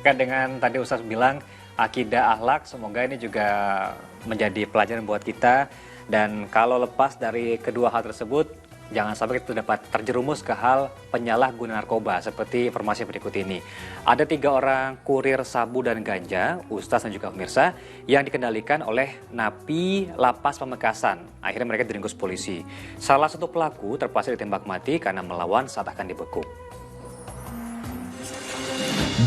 Kan dengan tadi Ustaz bilang akidah akhlak, semoga ini juga menjadi pelajaran buat kita. Dan kalau lepas dari kedua hal tersebut, jangan sampai kita dapat terjerumus ke hal penyalahgunaan narkoba seperti informasi berikut ini. Ada 3 orang kurir sabu dan ganja, Ustaz dan juga pemirsa, yang dikendalikan oleh napi Lapas Pamekasan. Akhirnya mereka diringkus polisi. Salah satu pelaku terpaksa ditembak mati karena melawan saat akan dibekuk.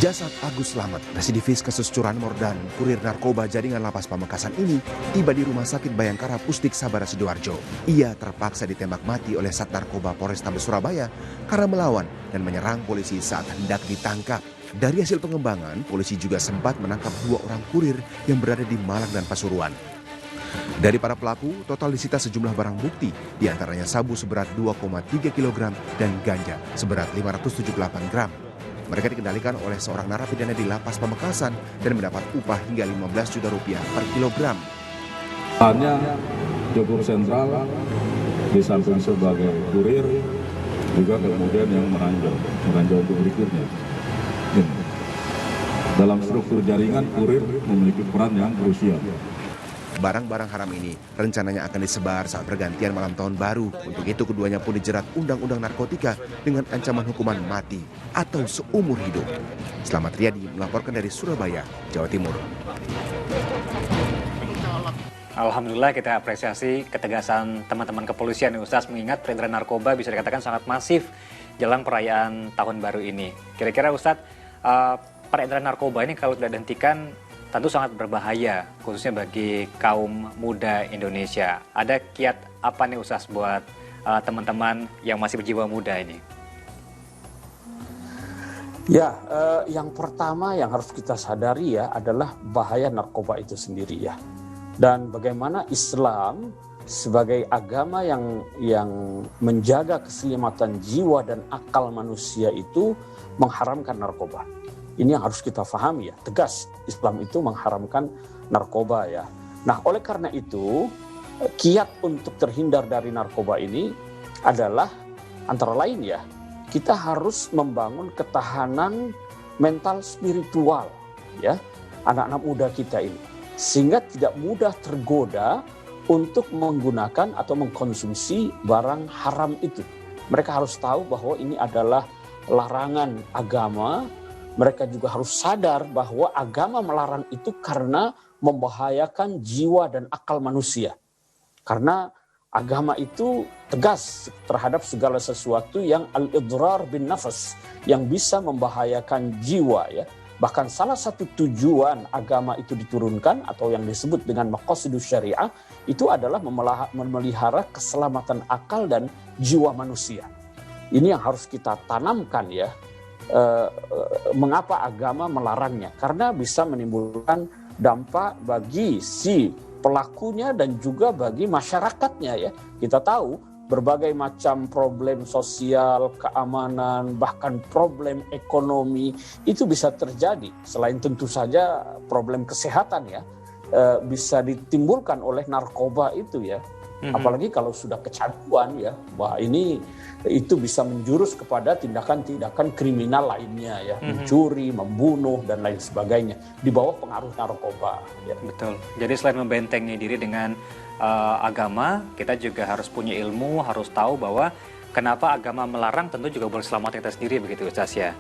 Jasad Agus Slamet, residivis kasus curanmor dan kurir narkoba jaringan Lapas Pamekasan ini tiba di Rumah Sakit Bayangkara Pusdik Sabara Sidoarjo. Ia terpaksa ditembak mati oleh Sat Narkoba Polrestabes Surabaya karena melawan dan menyerang polisi saat hendak ditangkap. Dari hasil pengembangan, polisi juga sempat menangkap 2 orang kurir yang berada di Malang dan Pasuruan. Dari para pelaku, total disita sejumlah barang bukti, diantaranya sabu seberat 2,3 kg dan ganja seberat 578 gram. Mereka dikendalikan oleh seorang narapidana di Lapas Pamekasan dan mendapat upah hingga 15 juta rupiah per kilogram. Hanya Jogor Sentral di samping sebagai kurir juga kemudian yang meranjau untuk berikutnya. Dalam struktur jaringan, kurir memiliki peran yang krusial. Barang-barang haram ini rencananya akan disebar saat pergantian malam tahun baru. Untuk itu keduanya pun dijerat Undang-Undang Narkotika dengan ancaman hukuman mati atau seumur hidup. Selamat Riyadi melaporkan dari Surabaya, Jawa Timur. Alhamdulillah kita apresiasi ketegasan teman-teman kepolisian nih Ustaz, mengingat peredaran narkoba bisa dikatakan sangat masif jelang perayaan tahun baru ini. Kira-kira Ustaz, peredaran narkoba ini kalau tidak dihentikan tentu sangat berbahaya, khususnya bagi kaum muda Indonesia. Ada kiat apa nih Ustaz buat teman-teman yang masih berjiwa muda ini? Ya, yang pertama yang harus kita sadari ya adalah bahaya narkoba itu sendiri ya. Dan bagaimana Islam sebagai agama yang menjaga keselamatan jiwa dan akal manusia itu mengharamkan narkoba. Ini yang harus kita pahami ya, tegas Islam itu mengharamkan narkoba ya. Nah, oleh karena itu kiat untuk terhindar dari narkoba ini adalah antara lain ya, kita harus membangun ketahanan mental spiritual ya anak-anak muda kita ini, sehingga tidak mudah tergoda untuk menggunakan atau mengkonsumsi barang haram itu. Mereka harus tahu bahwa ini adalah larangan agama. Mereka juga harus sadar bahwa agama melarang itu karena membahayakan jiwa dan akal manusia. Karena agama itu tegas terhadap segala sesuatu yang al-idrar bin nafas, yang bisa membahayakan jiwa ya. Bahkan salah satu tujuan agama itu diturunkan atau yang disebut dengan maqasidus syariah itu adalah memelihara keselamatan akal dan jiwa manusia. Ini yang harus kita tanamkan ya. Mengapa agama melarangnya? Karena bisa menimbulkan dampak bagi si pelakunya dan juga bagi masyarakatnya ya. Kita tahu berbagai macam problem sosial, keamanan, bahkan problem ekonomi itu bisa terjadi. Selain tentu saja problem kesehatan ya, bisa ditimbulkan oleh narkoba itu ya. Apalagi kalau sudah kecanduan ya, wah ini itu bisa menjurus kepada tindakan-tindakan kriminal lainnya ya, mencuri, membunuh dan lain sebagainya di bawah pengaruh narkoba. Ya. Betul. Jadi selain membentengi diri dengan agama, kita juga harus punya ilmu, harus tahu bahwa kenapa agama melarang, tentu juga boleh selamat kita sendiri begitu Ustaz ya.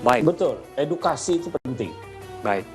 Baik. Betul. Edukasi itu penting. Baik.